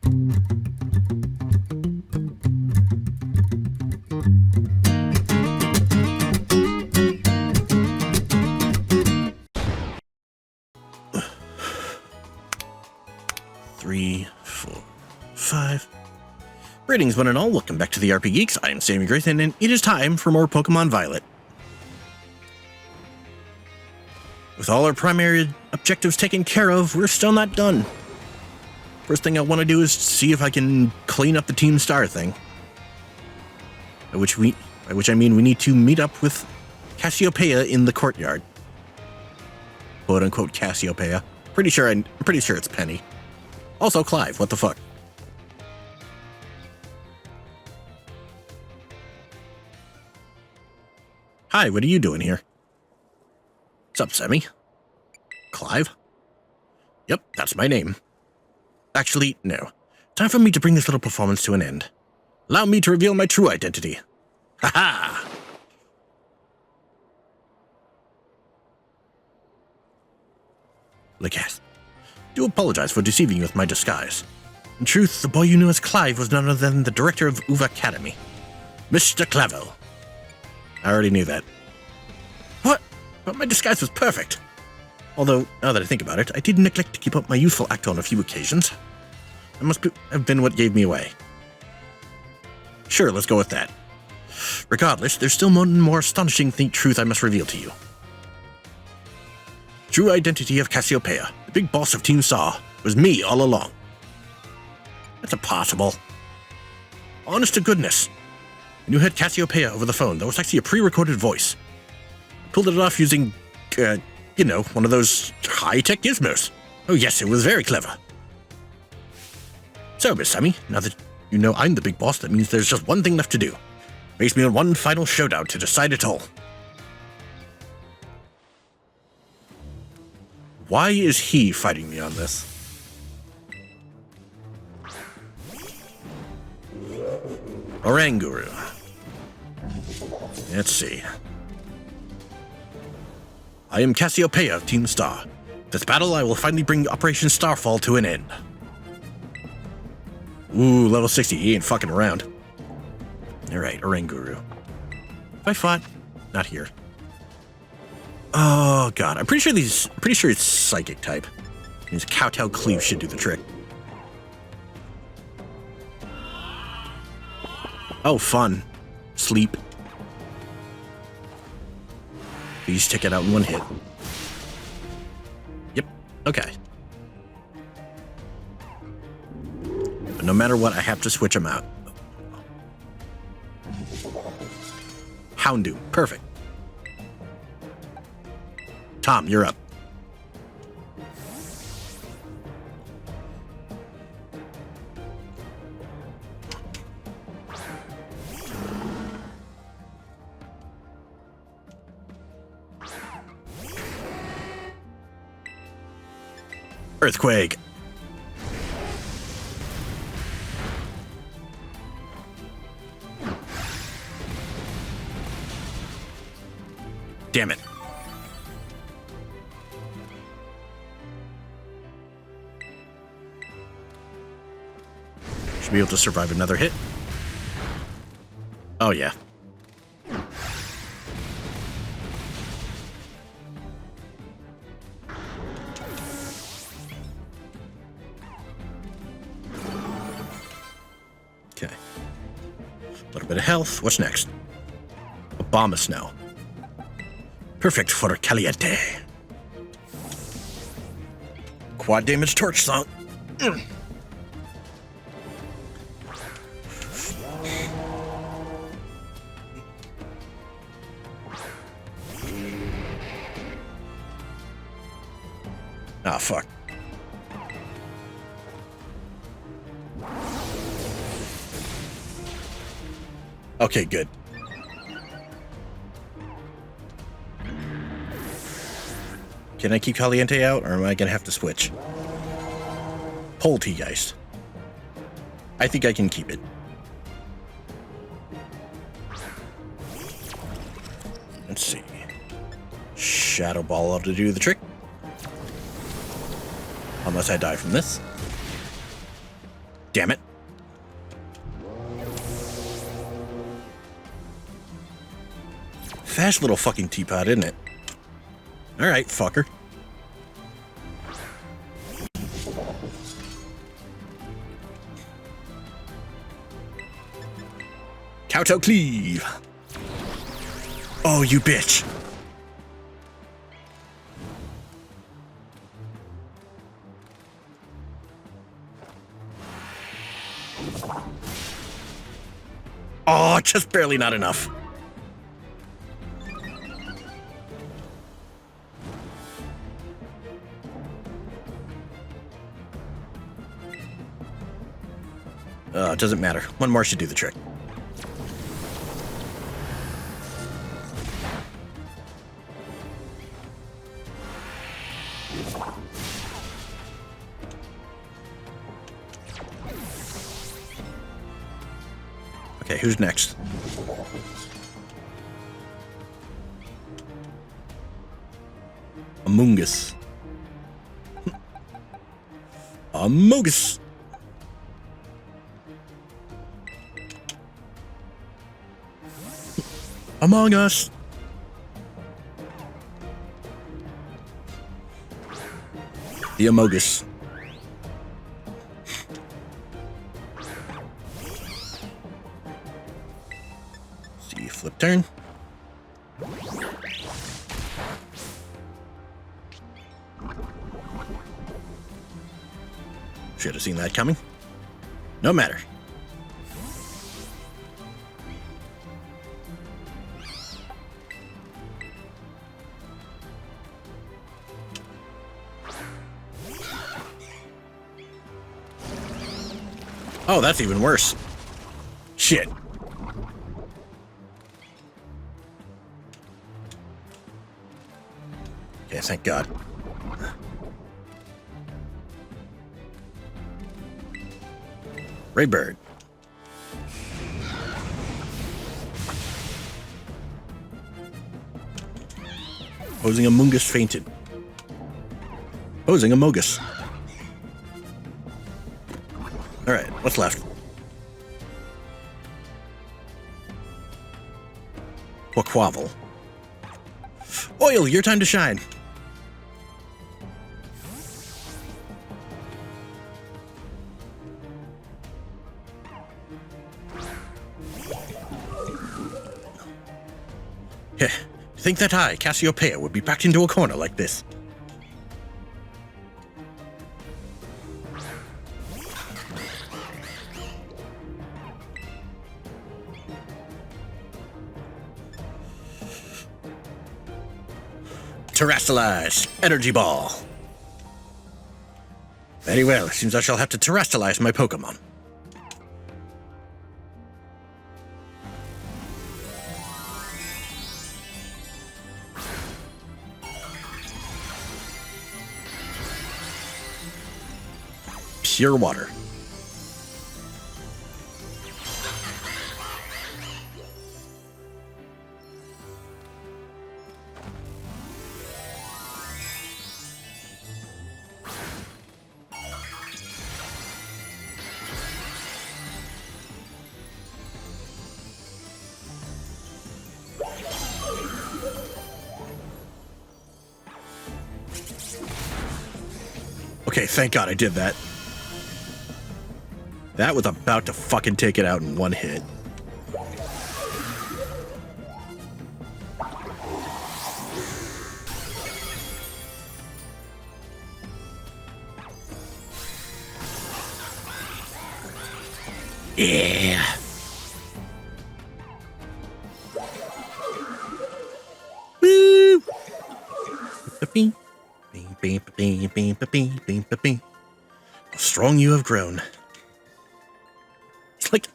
Three, 4, 5. Greetings, one and all. Welcome back to the RP Geeks. I am Sammy Grayson, and it is time for more Pokemon Violet. With all our primary objectives taken care of, we're still not done. First thing I want to do is see if I can clean up the Team Star thing. By which I mean we need to meet up with Cassiopeia in the courtyard. Quote unquote Cassiopeia. I'm pretty sure it's Penny. Also Clive, what the fuck? Hi, what are you doing here? What's up, Sammy? Clive? Yep, that's my name. Actually, no. Time for me to bring this little performance to an end. Allow me to reveal my true identity. Ha-ha! Lacasse, do apologize for deceiving you with my disguise. In truth, the boy you knew as Clive was none other than the director of UVA Academy, Mr. Clavel. I already knew that. What? But my disguise was perfect. Although, now that I think about it, I did neglect to keep up my youthful act on a few occasions. That must have been what gave me away. Sure, let's go with that. Regardless, there's still one more astonishing truth I must reveal to you. True identity of Cassiopeia, the big boss of Team Star, was me all along. That's impossible. Honest to goodness. When you heard Cassiopeia over the phone, that was actually a pre-recorded voice. I pulled it off using, one of those high-tech gizmos. Oh yes, it was very clever. So, Miss Sammy, now that you know I'm the big boss, that means there's just one thing left to do. Face me on one final showdown to decide it all. Why is he fighting me on this? Oranguru. Let's see. I am Cassiopeia of Team Star. This battle, I will finally bring Operation Starfall to an end. Ooh, level 60. He ain't fucking around. Alright, Oranguru. Have I fought? Not here. Oh god, I'm pretty sure it's psychic type. Means Kowtow Cleave should do the trick. Oh, fun. Sleep. Please take it out in one hit. Yep, okay. But no matter what, I have to switch them out. Houndoom, perfect. Tom, you're up. Earthquake. Damn it. Should be able to survive another hit. Oh, yeah. Okay. A little bit of health. What's next? Abomasnow. Perfect for Caliente. Quad damage torch song. Ah, fuck. Okay, good. Can I keep Caliente out, or am I gonna have to switch? Poltegeist. I think I can keep it. Let's see. Shadow Ball ought to do the trick. Unless I die from this. damn it. Fast little fucking teapot, isn't it? Alright, fucker. Kowtow Cleave. Oh, you bitch. Oh, just barely not enough. It doesn't matter. One more should do the trick. Okay, who's next? Amoongus. Amoongus. Among Us. The Amogus. See, flip turn. Should have seen that coming. No matter. Oh, that's even worse. Shit. Okay, thank God. Raybird. Posing Amoongus fainted. Posing Amogus. Alright, what's left? Quaquavel. Oil, your time to shine. Heh, think that I, Cassiopeia, would be backed into a corner like this? Terrastalize! Energy Ball! Very well, it seems I shall have to terrastalize my Pokemon. Pure water. Okay, thank God I did that. That was about to fucking take it out in one hit. Yeah. Woo! How strong you have grown. It's like,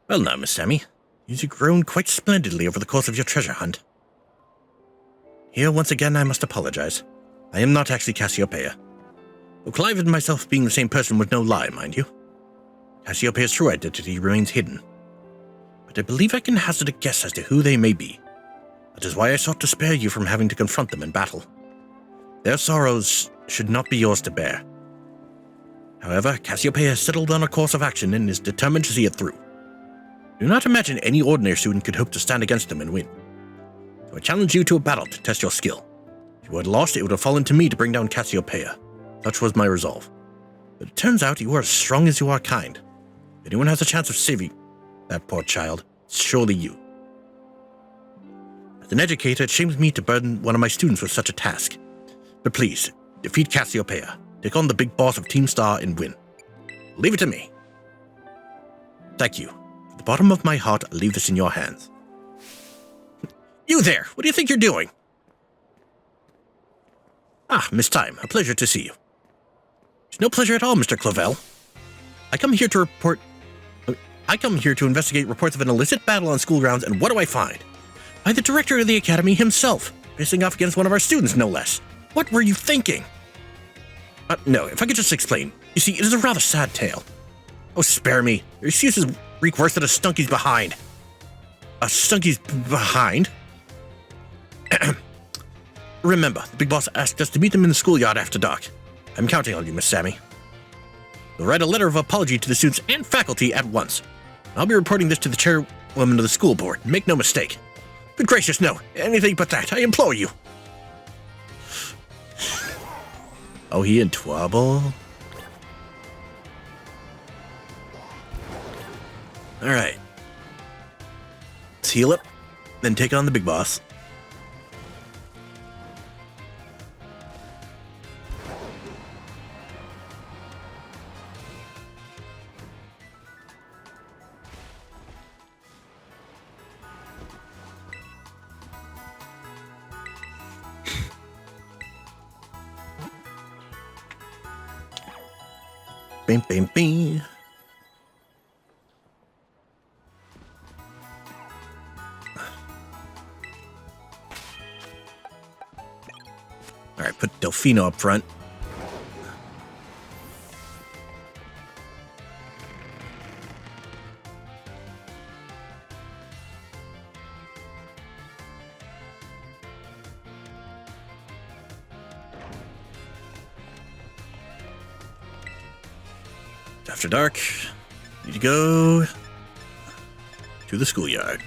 Well now, Miss Sammy, you've grown quite splendidly over the course of your treasure hunt. Here, once again, I must apologize. I am not actually Cassiopeia. Though Clive and myself being the same person was no lie, mind you. Cassiopeia's true identity remains hidden. But I believe I can hazard a guess as to who they may be. That is why I sought to spare you from having to confront them in battle. Their sorrows should not be yours to bear. However, Cassiopeia has settled on a course of action and is determined to see it through. Do not imagine any ordinary student could hope to stand against them and win. So I challenge you to a battle to test your skill. If you had lost, it would have fallen to me to bring down Cassiopeia. Such was my resolve. But it turns out you are as strong as you are kind. If anyone has a chance of saving that poor child, it's surely you. As an educator, it shames me to burden one of my students with such a task. But please, defeat Cassiopeia, take on the big boss of Team Star, and win. Leave it to me. Thank you. From the bottom of my heart, I leave this in your hands. You there! What do you think you're doing? Ah, Miss Time, a pleasure to see you. It's no pleasure at all, Mr. Clavel. I come here to investigate reports of an illicit battle on school grounds, and what do I find? By the director of the academy himself, facing off against one of our students, no less. What were you thinking? No, if I could just explain. You see, it is a rather sad tale. Oh, spare me. Your excuses reek worse than a Stunky's behind. A Stunky's behind? Remember, the big boss asked us to meet them in the schoolyard after dark. I'm counting on you, Miss Sammy. We'll write a letter of apology to the students and faculty at once. I'll be reporting this to the chairwoman of the school board. Make no mistake. Good gracious, no. Anything but that. I implore you. Oh, he in trouble? Alright. Let's heal up, then take on the big boss. Bing, bing, bing. All right, put Delfino up front. After dark, need to go to the schoolyard.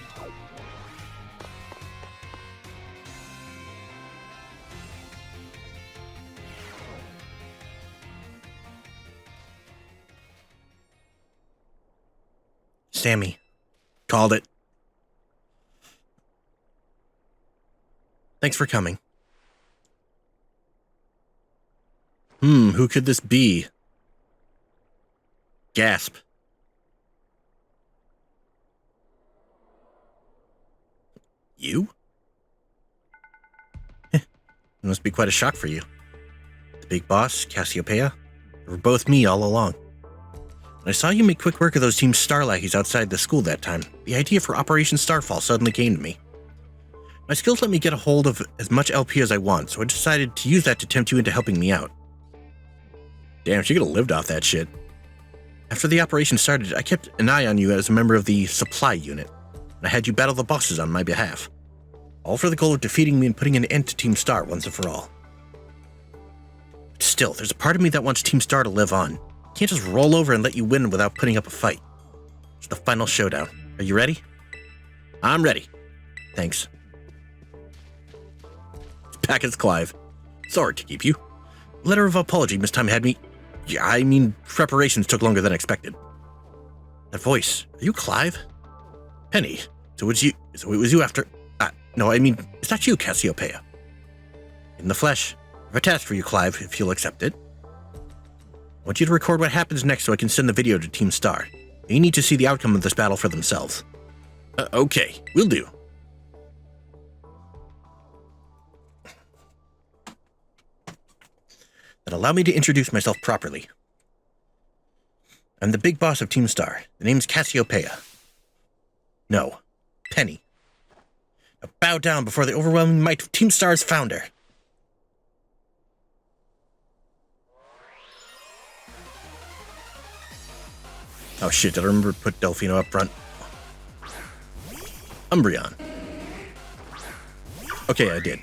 Sammy. Called it. Thanks for coming. Who could this be? Gasp. You? It must be quite a shock for you. The big boss, Cassiopeia, they were both me all along. When I saw you make quick work of those Team Star lackeys outside the school that time, the idea for Operation Starfall suddenly came to me. My skills let me get a hold of as much LP as I want, so I decided to use that to tempt you into helping me out. Damn, she could have lived off that shit. After the operation started, I kept an eye on you as a member of the supply unit, and I had you battle the bosses on my behalf. All for the goal of defeating me and putting an end to Team Star once and for all. But still, there's a part of me that wants Team Star to live on. I can't just roll over and let you win without putting up a fight. It's the final showdown. Are you ready? I'm ready. Thanks. Back as Clive. Sorry to keep you. Letter of apology Miss Time had me... Yeah, I mean, preparations took longer than expected. That voice, are you Clive? Penny, so it was you after... no, I mean, is that you, Cassiopeia? In the flesh. I have a task for you, Clive, if you'll accept it. I want you to record what happens next so I can send the video to Team Star. They need to see the outcome of this battle for themselves. Okay, will do. Then allow me to introduce myself properly. I'm the big boss of Team Star. The name's Cassiopeia. No, Penny. Now bow down before the overwhelming might of Team Star's founder. Oh shit, did I remember to put Delfino up front? Umbreon. Okay, I did.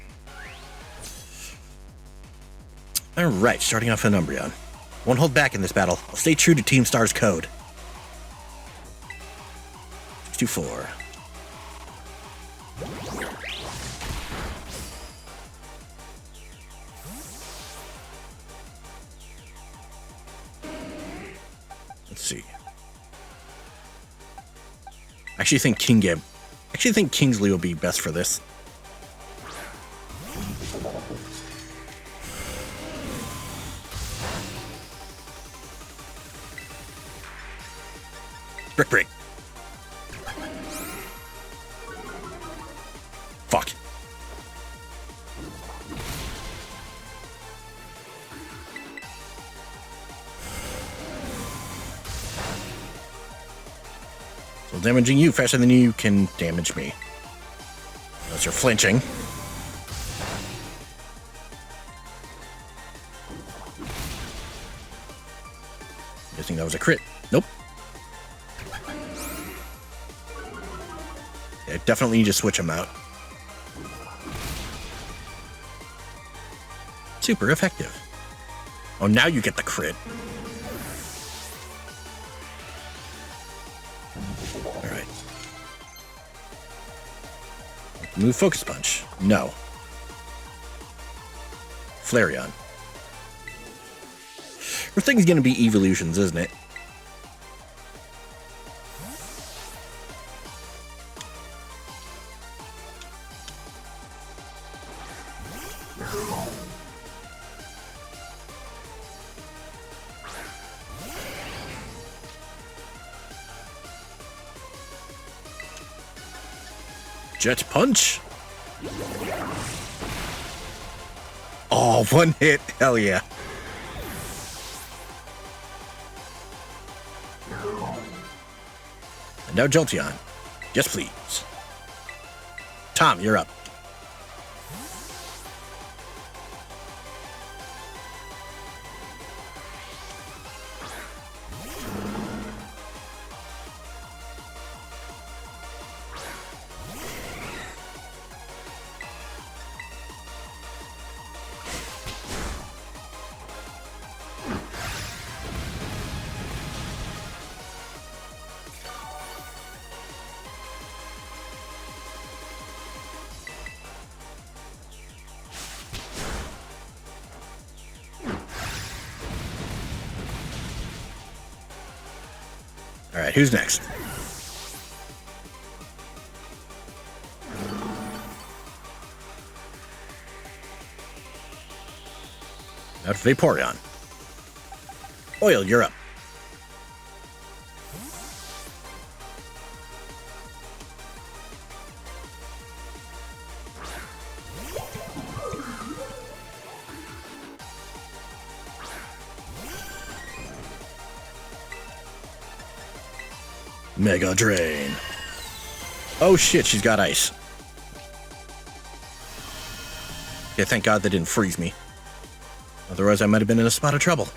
Alright, starting off with Umbreon. Won't hold back in this battle. I'll stay true to Team Star's code. 624. Let's see. I actually think Kingsley will be best for this. Brick. Fuck. So damaging you faster than you can damage me. Unless you're flinching. Guessing that was a crit. Nope. Yeah, definitely need to switch them out. Super effective. Oh, now you get the crit. Alright. Move Focus Punch. No. Flareon. Everything's gonna be evolutions, isn't it? Jet Punch. Oh, one hit. Hell yeah. And now Jolteon. Yes, please. Tom, you're up. All right, who's next? Now to Vaporeon. Oil, you're up. Mega Drain. Oh shit, she's got ice. Yeah, thank God they didn't freeze me. Otherwise, I might have been in a spot of trouble.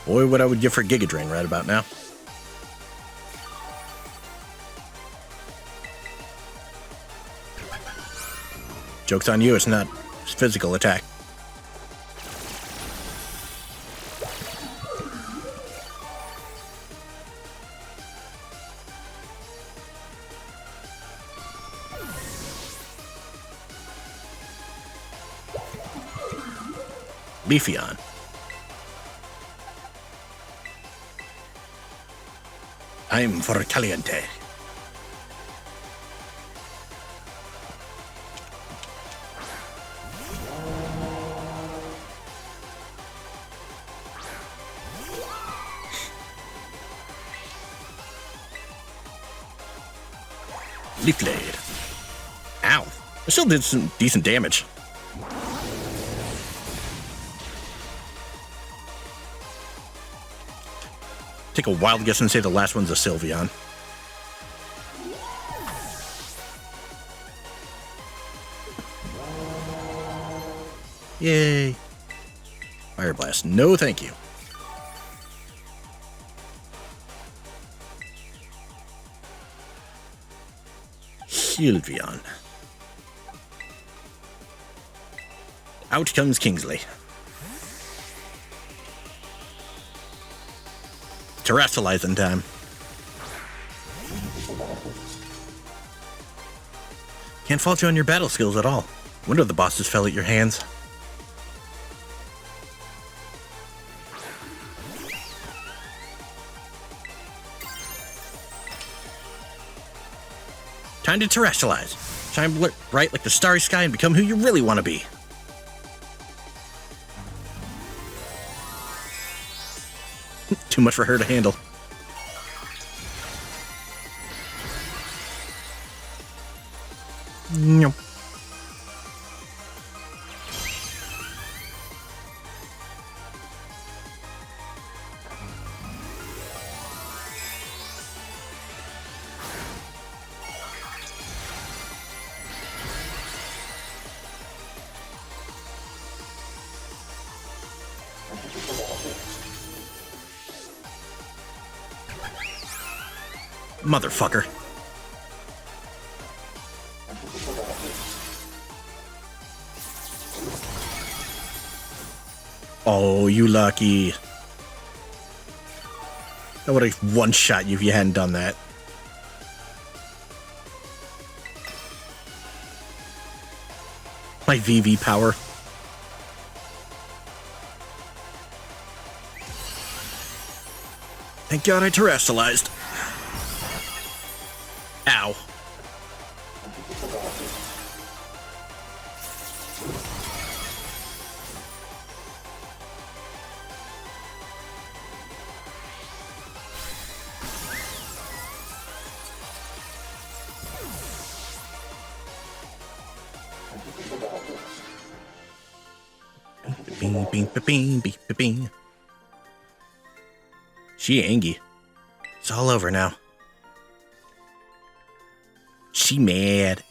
Boy, what I would give for Giga Drain right about now. Joke's on you, it's not physical attack. Leafeon. Time for Caliente. Leaf Blade. Ow. I still did some decent damage. Take a wild guess and say the last one's a Sylveon. Yay. Fire Blast. No, thank you. Sylveon. Out comes Kingsley. Terrestrializing time. Can't fault you on your battle skills at all. Wonder if the bosses fell at your hands. Time to terrestrialize. Shine bright like the starry sky and become who you really want to be. Too much for her to handle. Nope. Motherfucker. Oh, you lucky. I would have one-shot you if you hadn't done that. My VV power. Thank God I terrestrialized. Ow. Bing, bing, bing, bing, bing. She angry. It's all over now. She mad.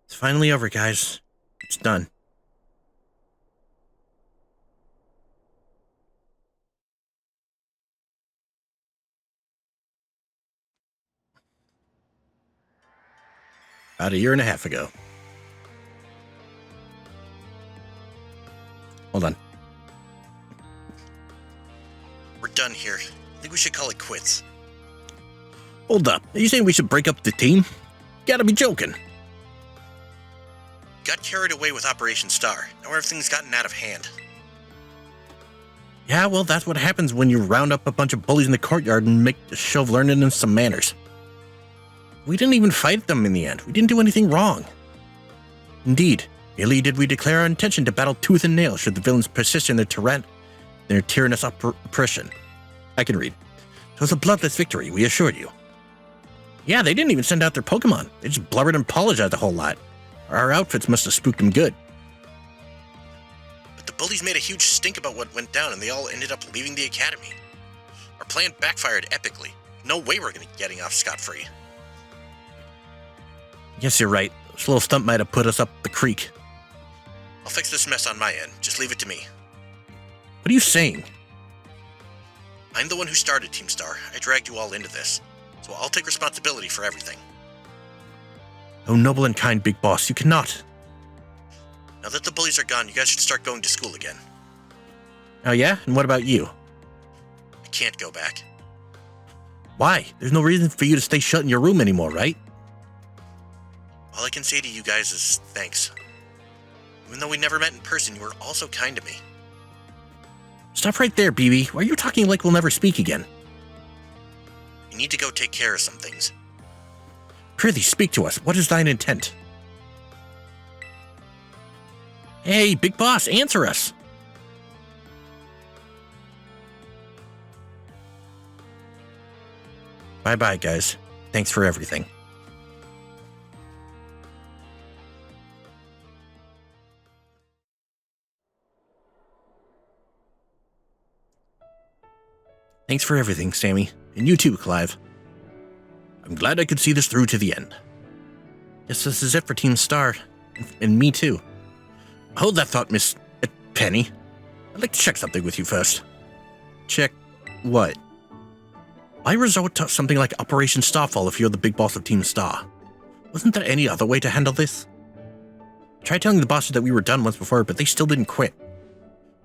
It's finally over, guys. It's done. About a year and a half ago. Hold on. We're done here. I think we should call it quits. Hold up. Are you saying we should break up the team? Gotta be joking. Got carried away with Operation Star. Now everything's gotten out of hand. Yeah, well, that's what happens when you round up a bunch of bullies in the courtyard and make a show of learning and some manners. We didn't even fight them in the end. We didn't do anything wrong. Indeed, merely did we declare our intention to battle tooth and nail should the villains persist in their tyrannous oppression. I can read. So it was a bloodless victory, we assure you. Yeah, they didn't even send out their Pokemon. They just blubbered and apologized a whole lot. Our outfits must have spooked them good. But the bullies made a huge stink about what went down and they all ended up leaving the academy. Our plan backfired epically. No way we're getting off scot-free. Yes, you're right. This little stump might have put us up the creek. I'll fix this mess on my end. Just leave it to me. What are you saying? I'm the one who started Team Star. I dragged you all into this. So I'll take responsibility for everything. Oh, noble and kind Big Boss, you cannot. Now that the bullies are gone, you guys should start going to school again. Oh yeah? And what about you? I can't go back. Why? There's no reason for you to stay shut in your room anymore, right? All I can say to you guys is thanks. Even though we never met in person, you were all so kind to me. Stop right there, BB. Why are you talking like we'll never speak again? You need to go take care of some things. Prithee, speak to us. What is thine intent? Hey, Big Boss, answer us. Bye-bye, guys. Thanks for everything. Thanks for everything, Sammy. And you too, Clive. I'm glad I could see this through to the end. Guess this is it for Team Star. And me too. Hold that thought, Miss Penny. I'd like to check something with you first. Check what? Why resort to something like Operation Starfall if you're the big boss of Team Star? Wasn't there any other way to handle this? I tried telling the bosses that we were done once before, but they still didn't quit.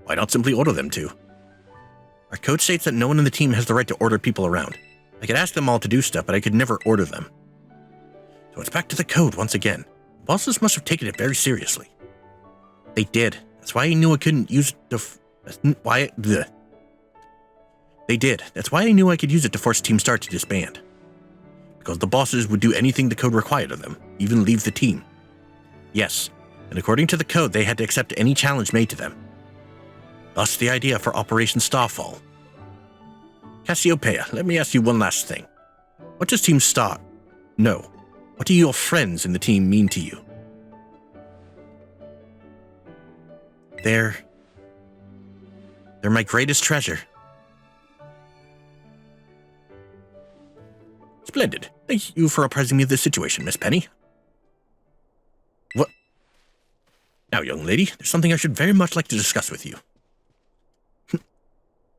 Why not simply order them to? Our code states that no one in the team has the right to order people around. I could ask them all to do stuff, but I could never order them. So it's back to the code once again. The bosses must have taken it very seriously. They did. That's why I knew I couldn't use it to... They did. That's why I knew I could use it to force Team Star to disband. Because the bosses would do anything the code required of them, even leave the team. Yes, and according to the code, they had to accept any challenge made to them. Thus the idea for Operation Starfall. Cassiopeia, let me ask you one last thing. What does Team Star... No. What do your friends in the team mean to you? They're my greatest treasure. Splendid. Thank you for apprising me of this situation, Miss Penny. What? Now, young lady, there's something I should very much like to discuss with you.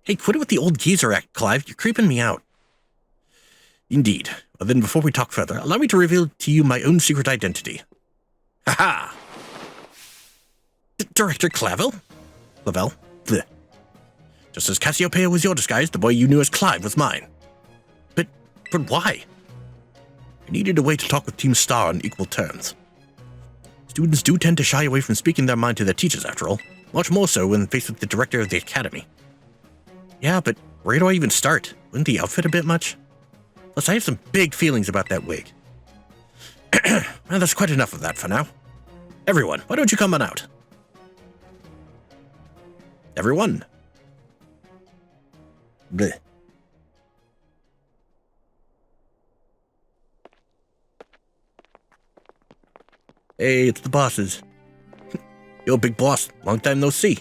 Hey, quit it with the old geezer act, Clive. You're creeping me out. Indeed. Well, then before we talk further, allow me to reveal to you my own secret identity. Ha-ha! Director Clavel? Clavel? Blech. Just as Cassiopeia was your disguise, the boy you knew as Clive was mine. But why? I needed a way to talk with Team Star on equal terms. Students do tend to shy away from speaking their mind to their teachers, after all. Much more so when faced with the director of the academy. Yeah, but where do I even start? Wouldn't the outfit a bit much? Plus, I have some big feelings about that wig. Well, that's quite enough of that for now. Everyone, why don't you come on out? Everyone. Bleh. Hey, it's the bosses. Yo, big boss. Long time no see.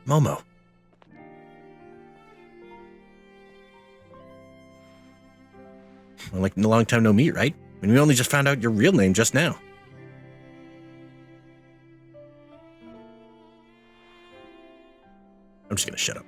Momo. Well, like a long time no meet, right? I mean, we only just found out your real name just now. I'm just gonna shut up.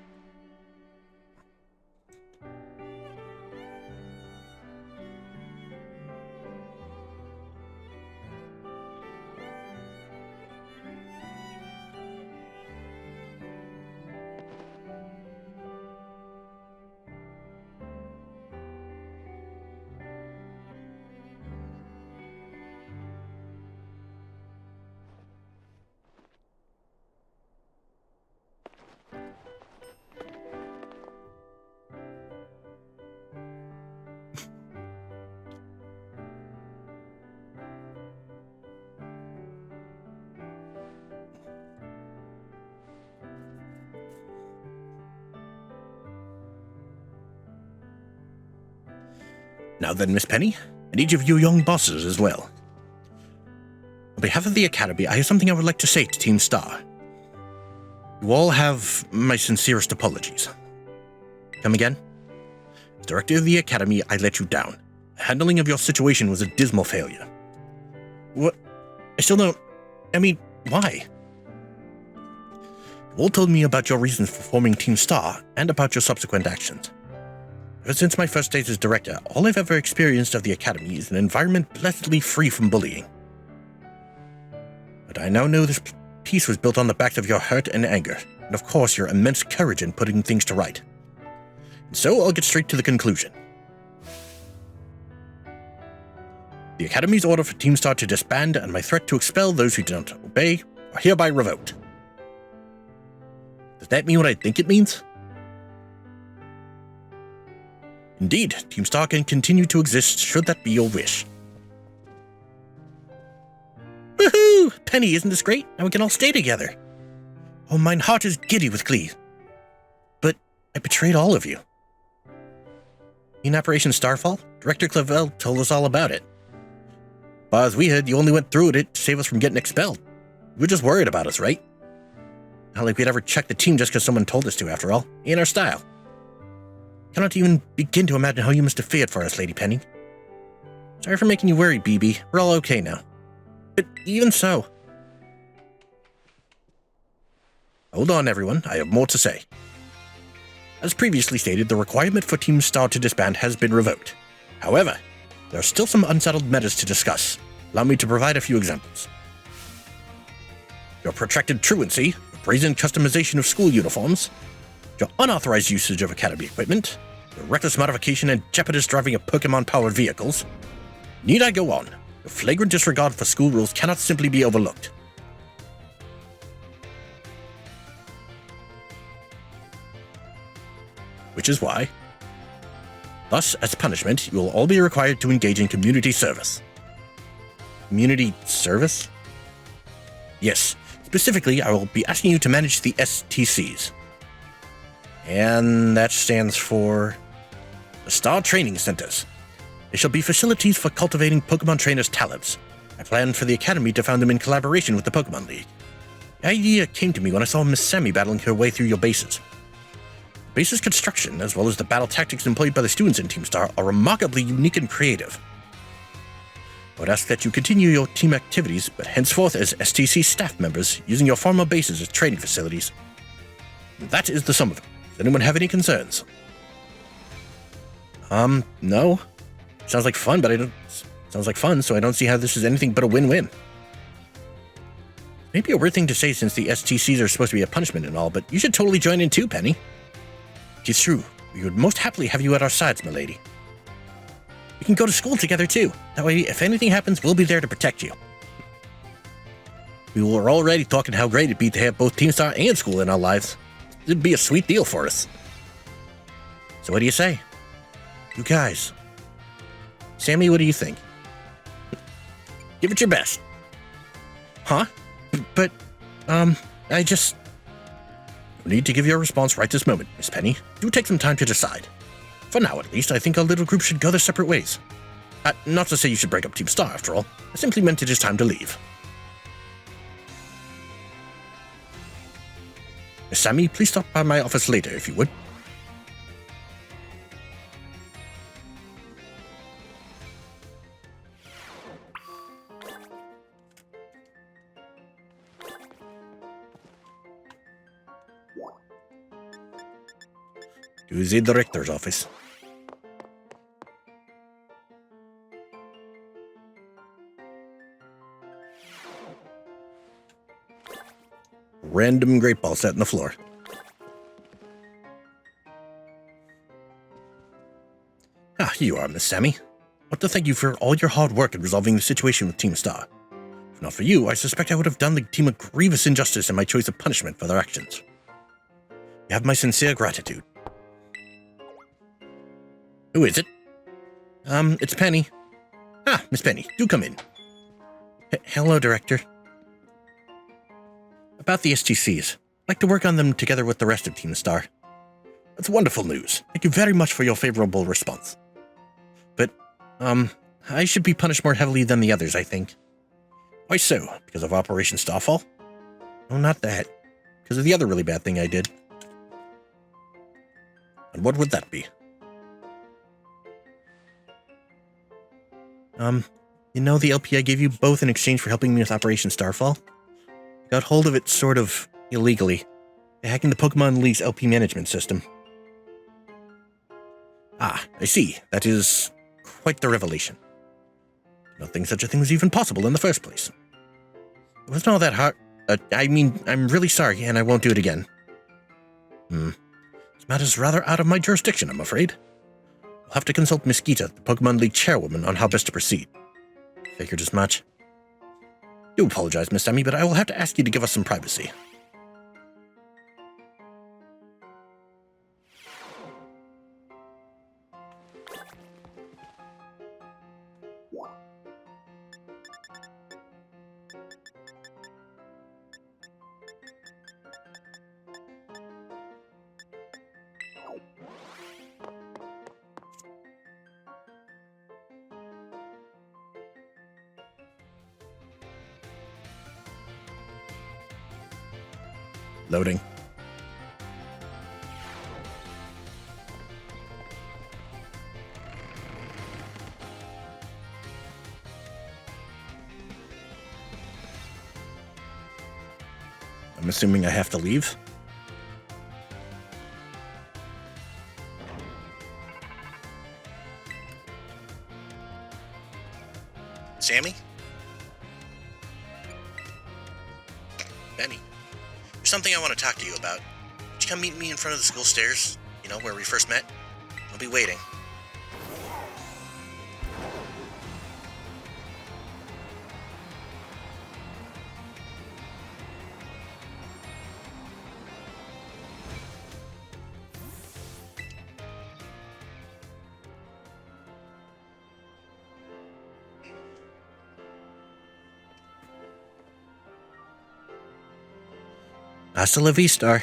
Now then, Miss Penny, and each of you young bosses as well. On behalf of the Academy, I have something I would like to say to Team Star. You all have my sincerest apologies. Come again? As director of the Academy, I let you down. The handling of your situation was a dismal failure. What? I still don't... I mean, why? You all told me about your reasons for forming Team Star, and about your subsequent actions. Ever since my first days as director, all I've ever experienced of the Academy is an environment blessedly free from bullying. But I now know this peace was built on the backs of your hurt and anger, and of course your immense courage in putting things to right. And so I'll get straight to the conclusion. The Academy's order for Team Star to disband and my threat to expel those who do not obey are hereby revoked. Does that mean what I think it means? Indeed, Team Star can continue to exist should that be your wish. Woohoo! Penny, isn't this great? Now we can all stay together. Oh, mine heart is giddy with glee. But I betrayed all of you. In Operation Starfall, Director Clavel told us all about it. But as we heard, you only went through with it to save us from getting expelled. You were just worried about us, right? Not like we'd ever check the team just because someone told us to, after all. Ain't our style. Cannot even begin to imagine how you must have feared for us, Lady Penny. Sorry for making you worry, BB. We're all okay now. But even so... Hold on, everyone. I have more to say. As previously stated, the requirement for Team Star to disband has been revoked. However, there are still some unsettled matters to discuss. Allow me to provide a few examples. Your protracted truancy, your brazen customization of school uniforms, your unauthorized usage of Academy equipment, your reckless modification and jeopardous driving of Pokemon-powered vehicles. Need I go on? Your flagrant disregard for school rules cannot simply be overlooked. Which is why, thus, as punishment, you will all be required to engage in community service. Community service? Yes, specifically, I will be asking you to manage the STCs. And that stands for the Star Training Centers. They shall be facilities for cultivating Pokemon trainers' talents. I plan for the Academy to found them in collaboration with the Pokemon League. The idea came to me when I saw Miss Sammy battling her way through your bases. The base's construction, as well as the battle tactics employed by the students in Team Star, are remarkably unique and creative. I would ask that you continue your team activities, but henceforth as STC staff members, using your former bases as training facilities. And that is the sum of it. Does anyone have any concerns? No. Sounds like fun, but sounds like fun, so I don't see how this is anything but a win-win. Maybe a weird thing to say since the STCs are supposed to be a punishment and all, but you should totally join in too, Penny. It's true. We would most happily have you at our sides, my lady. We can go to school together too. That way, if anything happens, we'll be there to protect you. We were already talking how great it'd be to have both Team Star and school in our lives. It'd be a sweet deal for us. So what do you say? You guys. Sammy, what do you think? Give it your best. Huh? But, I just... You need to give your response right this moment, Miss Penny. Do take some time to decide. For now, at least, I think our little group should go their separate ways. Not to say you should break up Team Star, after all. I simply meant it is time to leave. Miss Sammy, please stop by my office later, if you would. To the director's office. Random great ball set on the floor. Ah, here you are, Miss Sammy. I want to thank you for all your hard work in resolving the situation with Team Star. If not for you, I suspect I would have done the team a grievous injustice in my choice of punishment for their actions. You have my sincere gratitude. Who is it? It's Penny. Ah, Miss Penny, do come in. Hello, Director. About the STCs. I'd like to work on them together with the rest of Team Star. That's wonderful news. Thank you very much for your favorable response. But, I should be punished more heavily than the others, I think. Why so? Because of Operation Starfall? No, not that. Because of the other really bad thing I did. And what would that be? You know the LP I gave you both in exchange for helping me with Operation Starfall? I got hold of it sort of illegally, by hacking the Pokemon League's LP management system. Ah, I see. That is quite the revelation. I don't think such a thing was even possible in the first place. It wasn't all that hard. I'm really sorry, and I won't do it again. This matter's rather out of my jurisdiction, I'm afraid. I'll have to consult Miss Gita, the Pokemon League chairwoman, on how best to proceed. Figured as much. Do apologize, Miss Sammy, but I will have to ask you to give us some privacy. Loading. I'm assuming I have to leave. Sammy? Benny? There's something I want to talk to you about. Would you come meet me in front of the school stairs? You know, where we first met? I'll be waiting. Hasta la vista.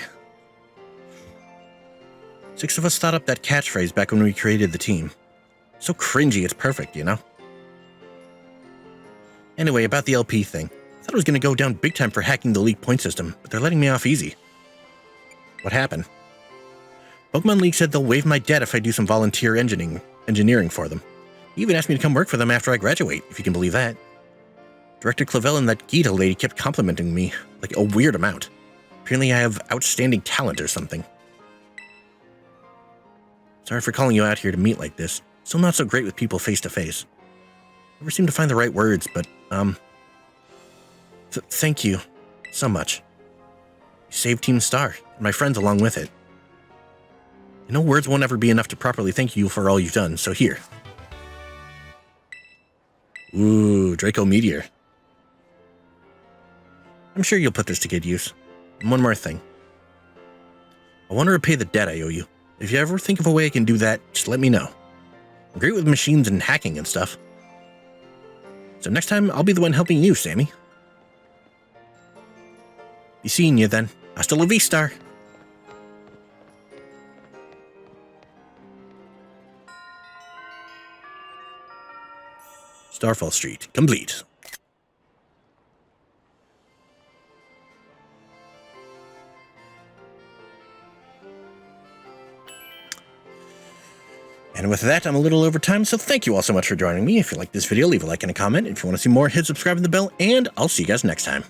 6 of us thought up that catchphrase back when we created the team. So cringy, it's perfect, you know? Anyway, about the LP thing. I thought it was going to go down big time for hacking the League point system, but they're letting me off easy. What happened? Pokemon League said they'll waive my debt if I do some volunteer engineering for them. He even asked me to come work for them after I graduate, if you can believe that. Director Clavel and that Gita lady kept complimenting me, like a weird amount. Apparently I have outstanding talent or something. Sorry for calling you out here to meet like this. Still not so great with people face to face. Never seem to find the right words, but, thank you so much. You saved Team Star, and my friends along with it. I know words won't ever be enough to properly thank you for all you've done, so here. Ooh, Draco Meteor. I'm sure you'll put this to good use. And one more thing. I want to repay the debt I owe you. If you ever think of a way I can do that, just let me know. I'm great with machines and hacking and stuff. So next time, I'll be the one helping you, Sammy. Be seeing you then. Hasta la vista. Starfall Street, complete. And with that, I'm a little over time, so thank you all so much for joining me. If you like this video, leave a like and a comment. If you want to see more, hit subscribe and the bell, and I'll see you guys next time.